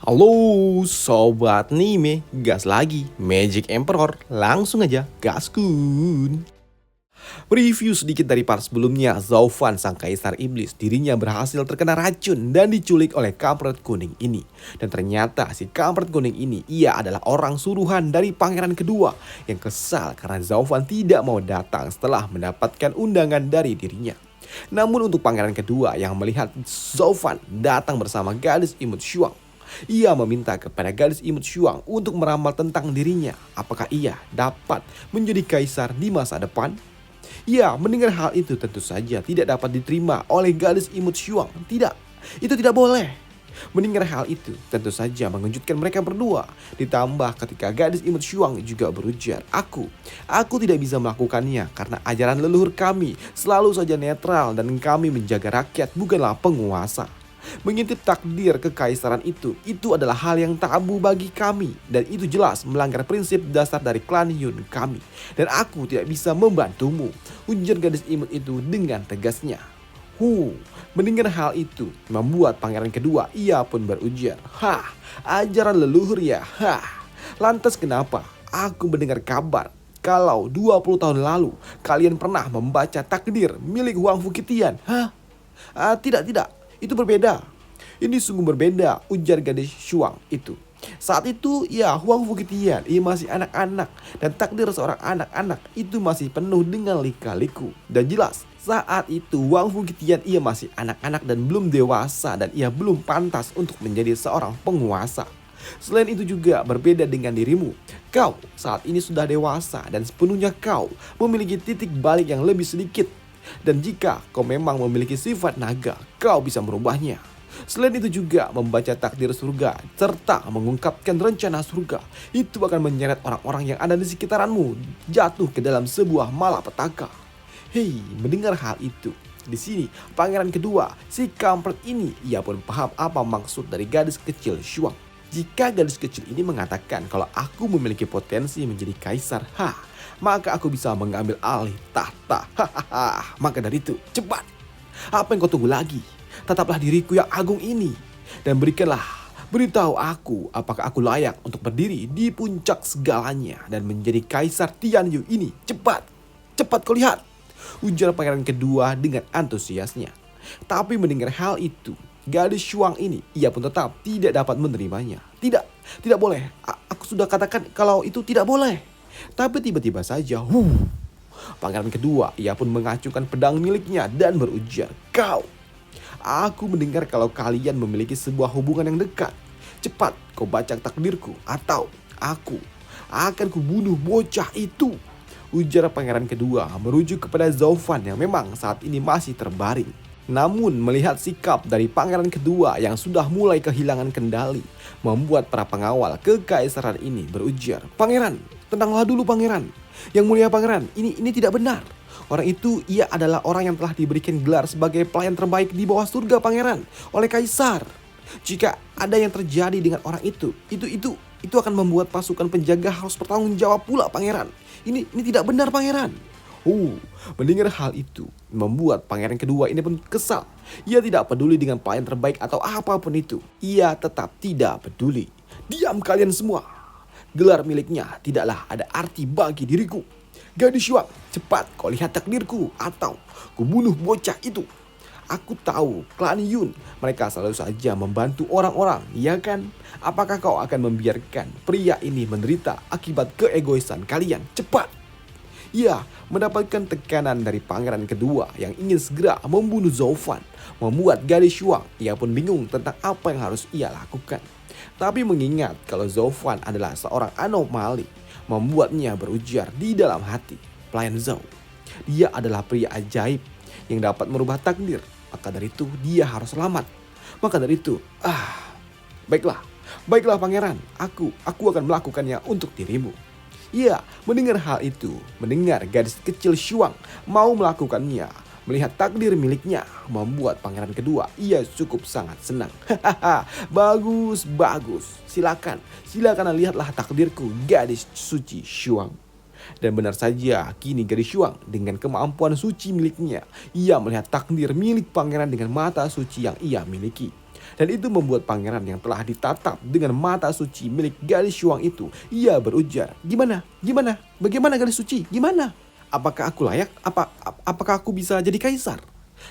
Halo Sobat Nime, gas lagi Magic Emperor, langsung aja gaskun. Review sedikit dari part sebelumnya, Zaufan sang kaisar iblis dirinya berhasil terkena racun dan diculik oleh kampret kuning ini. Dan ternyata si kampret kuning ini ia adalah orang suruhan dari pangeran kedua yang kesal karena Zaufan tidak mau datang setelah mendapatkan undangan dari dirinya. Namun untuk pangeran kedua yang melihat Zaufan datang bersama gadis imut Shuang, ia meminta kepada gadis imut Shuang untuk meramal tentang dirinya. Apakah ia dapat menjadi kaisar di masa depan? Ya, mendengar hal itu tentu saja tidak dapat diterima oleh gadis imut Shuang. Tidak, itu tidak boleh. Mendengar hal itu tentu saja mengejutkan mereka berdua. Ditambah ketika gadis imut Shuang juga berujar, Aku tidak bisa melakukannya karena ajaran leluhur kami selalu saja netral dan kami menjaga rakyat bukanlah penguasa. Mengintip takdir kekaisaran itu adalah hal yang tabu bagi kami. Dan itu jelas melanggar prinsip dasar dari klan Yun kami. Dan aku tidak bisa membantumu, ujar gadis imut itu dengan tegasnya. Mendengar hal itu membuat pangeran kedua ia pun berujar, ajaran leluhur ya, lantas kenapa aku mendengar kabar kalau 20 tahun lalu kalian pernah membaca takdir milik Huang Fukitian? Tidak, itu berbeda. Ini sungguh berbeda, ujar gadis Shuang itu. Saat itu ya Huang Fukitian ia masih anak-anak dan takdir seorang anak-anak itu masih penuh dengan lika-liku. Dan jelas saat itu Huang Fukitian ia masih anak-anak dan belum dewasa dan ia belum pantas untuk menjadi seorang penguasa. Selain itu juga berbeda dengan dirimu. Kau saat ini sudah dewasa dan sepenuhnya kau memiliki titik balik yang lebih sedikit. Dan jika kau memang memiliki sifat naga, kau bisa merubahnya. Selain itu juga membaca takdir surga serta mengungkapkan rencana surga itu akan menyeret orang-orang yang ada di sekitaranmu jatuh ke dalam sebuah malapetaka. Mendengar hal itu, di sini pangeran kedua si kampret ini ia pun paham apa maksud dari gadis kecil Shuang. Jika gadis kecil ini mengatakan kalau aku memiliki potensi menjadi kaisar, maka aku bisa mengambil alih tahta. Maka dari itu, cepat. Apa yang kau tunggu lagi? Tetaplah diriku yang agung ini dan beritahu aku apakah aku layak untuk berdiri di puncak segalanya dan menjadi kaisar Tianyu ini. Cepat kau lihat, ujar pangeran kedua dengan antusiasnya. Tapi mendengar hal itu, gadis Shuang ini ia pun tetap tidak dapat menerimanya. Tidak boleh. Aku sudah katakan kalau itu tidak boleh. Tapi tiba-tiba saja, pangeran kedua ia pun mengacungkan pedang miliknya dan berujar, Aku mendengar kalau kalian memiliki sebuah hubungan yang dekat. Cepat kau baca takdirku atau aku akan kubunuh bocah itu, ujar pangeran kedua merujuk kepada Zaufan yang memang saat ini masih terbaring. Namun melihat sikap dari pangeran kedua yang sudah mulai kehilangan kendali, membuat para pengawal kekaisaran ini berujar, Pangeran, tenanglah dulu pangeran. Yang mulia pangeran, ini tidak benar. Orang itu ia adalah orang yang telah diberikan gelar sebagai pelayan terbaik di bawah surga pangeran oleh kaisar. Jika ada yang terjadi dengan orang itu akan membuat pasukan penjaga harus bertanggung jawab pula pangeran. Ini tidak benar pangeran. Mendengar hal itu membuat pangeran kedua ini pun kesal. Ia tidak peduli dengan pelayan terbaik atau apapun itu. Ia tetap tidak peduli. Diam kalian semua. Gelar miliknya tidaklah ada arti bagi diriku. Gadis Shuang, cepat kau lihat takdirku atau kubunuh bocah itu. Aku tahu klan Yun, mereka selalu saja membantu orang-orang, ya kan? Apakah kau akan membiarkan pria ini menderita akibat keegoisan kalian? Cepat! Ia mendapatkan tekanan dari pangeran kedua yang ingin segera membunuh Zaufan, membuat gadis Shuang ia pun bingung tentang apa yang harus ia lakukan. Tapi mengingat kalau Zaufan adalah seorang anomali, membuatnya berujar di dalam hati, pelayan Zhao, dia adalah pria ajaib yang dapat merubah takdir. Maka dari itu dia harus selamat. Maka dari itu, baiklah pangeran, aku akan melakukannya untuk dirimu. Ia mendengar hal itu, mendengar gadis kecil Shuang mau melakukannya, melihat takdir miliknya, membuat pangeran kedua ia cukup sangat senang. Bagus. Silakan lihatlah takdirku, gadis suci Shuang. Dan benar saja, kini gadis Shuang dengan kemampuan suci miliknya, ia melihat takdir milik pangeran dengan mata suci yang ia miliki. Dan itu membuat pangeran yang telah ditatap dengan mata suci milik gadis Shuang itu, ia berujar, "Gimana? Gimana? Bagaimana gadis suci? Gimana? Apakah aku layak? Apakah aku bisa jadi kaisar?"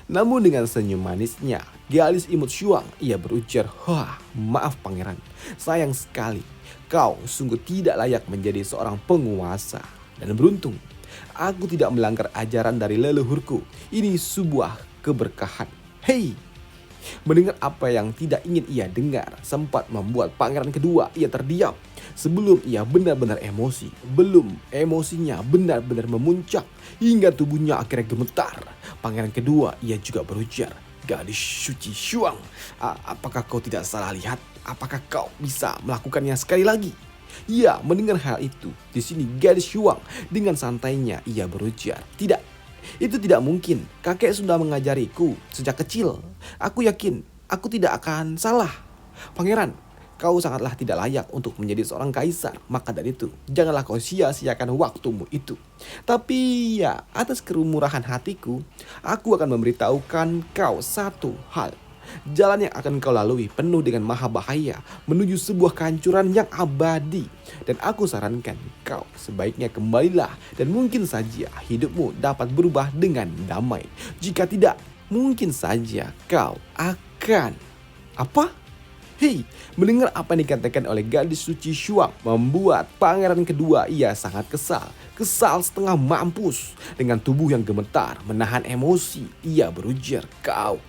Namun dengan senyum manisnya, gadis imut Shuang, ia berujar, "Wah, maaf pangeran. Sayang sekali. Kau sungguh tidak layak menjadi seorang penguasa. Dan beruntung, aku tidak melanggar ajaran dari leluhurku. Ini sebuah keberkahan." Hei! Mendengar apa yang tidak ingin ia dengar sempat membuat pangeran kedua ia terdiam. Sebelum ia benar-benar emosi, belum emosinya benar-benar memuncak hingga tubuhnya akhirnya gemetar. Pangeran kedua ia juga berujar, "Gadis suci Shuang, apakah kau tidak salah lihat? Apakah kau bisa melakukannya sekali lagi?" Ia mendengar hal itu. Di sini gadis Shuang dengan santainya ia berujar, "Tidak. Itu tidak mungkin. Kakek sudah mengajariku sejak kecil. Aku yakin aku tidak akan salah. Pangeran, kau sangatlah tidak layak untuk menjadi seorang kaisar. Maka dari itu, janganlah kau sia-siakan waktumu itu. Tapi ya, atas kerumurahan hatiku, aku akan memberitahukan kau satu hal. Jalan yang akan kau lalui penuh dengan maha bahaya menuju sebuah kehancuran yang abadi. Dan aku sarankan kau sebaiknya kembalilah dan mungkin saja hidupmu dapat berubah dengan damai. Jika tidak, mungkin saja kau akan..." Apa? Hei, mendengar apa yang dikatakan oleh gadis suci Shuang membuat pangeran kedua ia sangat kesal. Kesal setengah mampus. Dengan tubuh yang gemetar, menahan emosi, ia berujar, Kau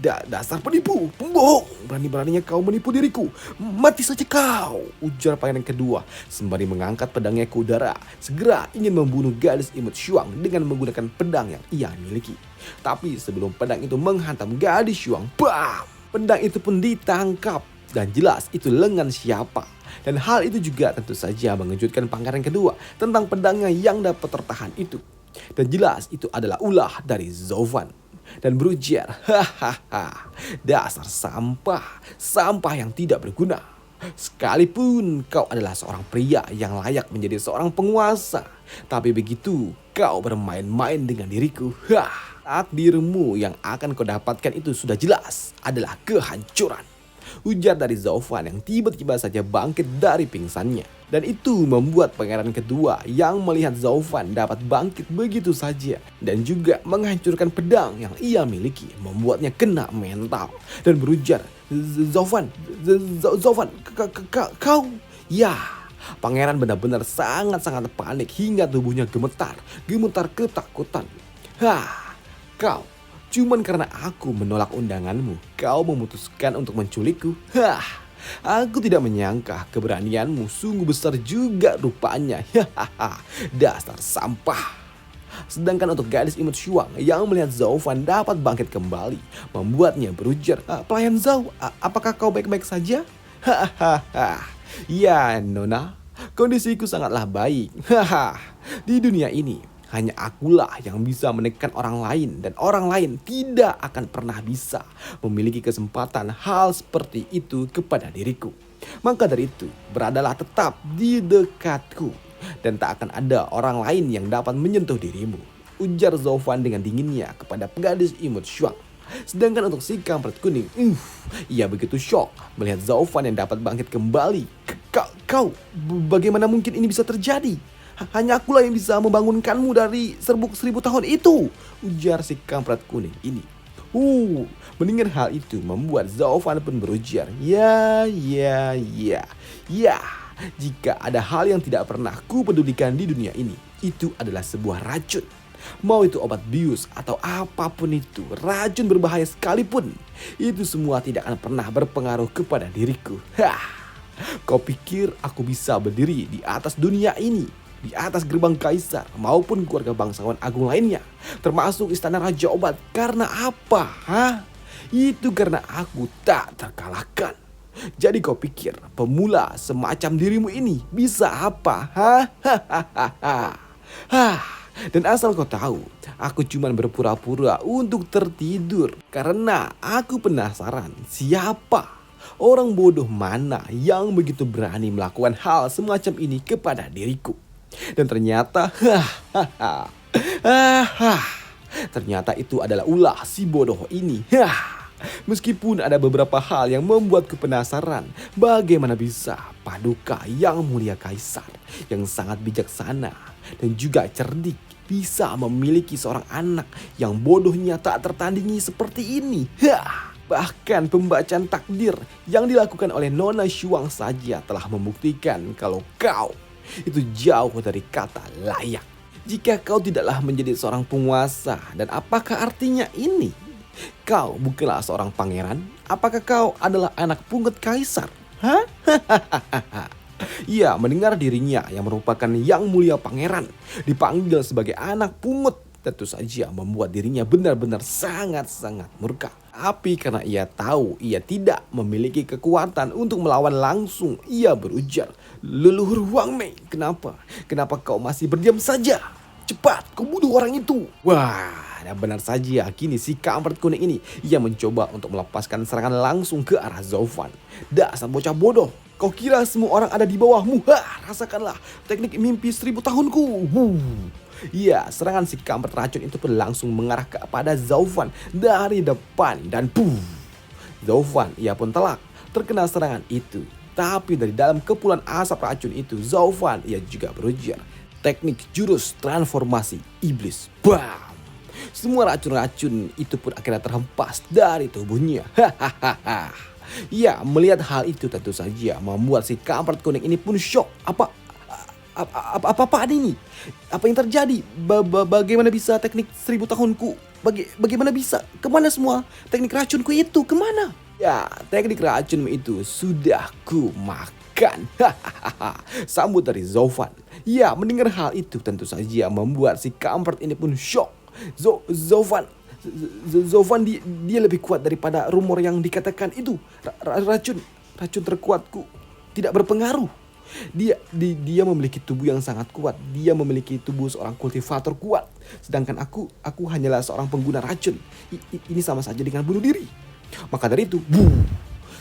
dasar penipu, pembohong. Berani-beraninya kau menipu diriku. Mati saja kau," ujar pangeran kedua sembari mengangkat pedangnya ke udara. Segera ingin membunuh gadis imut Shuang dengan menggunakan pedang yang ia miliki. Tapi sebelum pedang itu menghantam gadis Shuang, bam! Pedang itu pun ditangkap dan jelas itu lengan siapa. Dan hal itu juga tentu saja mengejutkan pangeran kedua tentang pedangnya yang dapat tertahan itu. Dan jelas itu adalah ulah dari Zovan. Dan berujar, "Hahaha, dasar sampah yang tidak berguna. Sekalipun kau adalah seorang pria yang layak menjadi seorang penguasa, tapi begitu kau bermain-main dengan diriku, takdirmu yang akan kau dapatkan itu sudah jelas adalah kehancuran," ujar dari Zovan yang tiba-tiba saja bangkit dari pingsannya. Dan itu membuat pangeran kedua yang melihat Zovan dapat bangkit begitu saja dan juga menghancurkan pedang yang ia miliki membuatnya kena mental dan berujar, Zovan, kau..." Ya, pangeran benar-benar sangat-sangat panik hingga tubuhnya gemetar ketakutan. Kau, cuman karena aku menolak undanganmu, kau memutuskan untuk menculikku? Aku tidak menyangka keberanianmu sungguh besar juga rupanya. Dasar sampah. Sedangkan untuk gadis imut Shuang yang melihat Zovan dapat bangkit kembali, membuatnya berujar, "Pelayan Zhao, apakah kau baik-baik saja?" "Ya, Nona, kondisiku sangatlah baik. Di dunia ini hanya akulah yang bisa menekan orang lain dan orang lain tidak akan pernah bisa memiliki kesempatan hal seperti itu kepada diriku. Maka dari itu, beradalah tetap di dekatku dan tak akan ada orang lain yang dapat menyentuh dirimu," ujar Zovan dengan dinginnya kepada gadis imut Shuang. Sedangkan untuk si kampret kuning, ia begitu shock melihat Zovan yang dapat bangkit kembali. Kau, bagaimana mungkin ini bisa terjadi? Hanya akulah yang bisa membangunkanmu dari serbuk 1000 tahun itu, ujar si kampret kuning ini. Mendengar hal itu membuat Zovan pun berujar, Ya, jika ada hal yang tidak pernah ku pedulikan di dunia ini, itu adalah sebuah racun. Mau itu obat bius atau apapun itu, racun berbahaya sekalipun, itu semua tidak akan pernah berpengaruh kepada diriku. Kau pikir aku bisa berdiri di atas dunia ini, di atas gerbang kaisar maupun keluarga bangsawan agung lainnya, termasuk istana Raja Obat, karena apa? Itu karena aku tak terkalahkan. Jadi kau pikir pemula semacam dirimu ini bisa apa? Dan asal kau tahu, aku cuma berpura-pura untuk tertidur karena aku penasaran siapa orang bodoh mana yang begitu berani melakukan hal semacam ini kepada diriku. Dan ternyata, ternyata itu adalah ulah si bodoh ini. Meskipun ada beberapa hal yang membuatku penasaran, bagaimana bisa Paduka Yang Mulia Kaisar yang sangat bijaksana dan juga cerdik bisa memiliki seorang anak yang bodohnya tak tertandingi seperti ini. Bahkan pembacaan takdir yang dilakukan oleh Nona Shuang saja telah membuktikan kalau kau itu jauh dari kata layak. Jika kau tidaklah menjadi seorang penguasa, dan apakah artinya ini? Kau bukanlah seorang pangeran? Apakah kau adalah anak pungut kaisar? Hah? Ia mendengar dirinya yang merupakan yang mulia pangeran dipanggil sebagai anak pungut. Tentu saja membuat dirinya benar-benar sangat-sangat murka. Tapi karena ia tahu ia tidak memiliki kekuatan untuk melawan langsung, ia berujar, "Leluhur Wang Mei, kenapa? Kenapa kau masih berdiam saja? Cepat, kau bunuh orang itu!" Wah, dan benar saja kini si kampret kuning ini ia mencoba untuk melepaskan serangan langsung ke arah Zhao Fan. Dasar bocah bodoh, kau kira semua orang ada di bawahmu? Rasakanlah teknik mimpi 1000 tahunku. Ya, serangan si kampret racun itu pun langsung mengarah kepada Zhao Fan dari depan dan Zhao Fan ia pun telak terkena serangan itu. Tapi dari dalam kepulan asap racun itu, Zhao Fan ia juga berujar teknik jurus transformasi iblis. Bam! Semua racun-racun itu pun akhirnya terhempas dari tubuhnya. Ya, melihat hal itu tentu saja membuat si kampret kuning ini pun shock. Apa ini? Apa yang terjadi? Bagaimana bisa teknik 1000 tahunku? Bagaimana bisa? Kemana semua teknik racunku itu? Kemana? Ya, teknik racunmu itu sudah ku makan. Sambut dari Zhao Fan. Ya, mendengar hal itu tentu saja membuat si kampret ini pun shock. Zhao Fan dia lebih kuat daripada rumor yang dikatakan itu. Racun terkuatku tidak berpengaruh. Dia memiliki tubuh yang sangat kuat. Dia memiliki tubuh seorang kultivator kuat. Sedangkan aku hanyalah seorang pengguna racun. Ini sama saja dengan bunuh diri. Maka dari itu,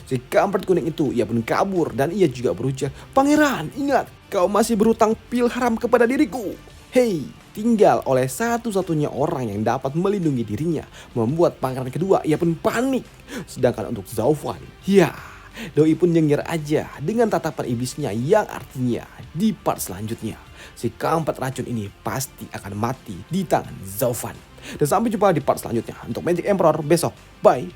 si kampret kuning itu ia pun kabur dan ia juga berujar, "Pangeran, ingat, kau masih berhutang pil haram kepada diriku." Hei, tinggal oleh satu-satunya orang yang dapat melindungi dirinya, membuat pangeran kedua ia pun panik. Sedangkan untuk Zhao Fan, ya, doi pun nyengir aja dengan tatapan iblisnya yang artinya di part selanjutnya si kampret racun ini pasti akan mati di tangan Zhao Fan. Dan sampai jumpa di part selanjutnya untuk Magic Emperor besok. Bye.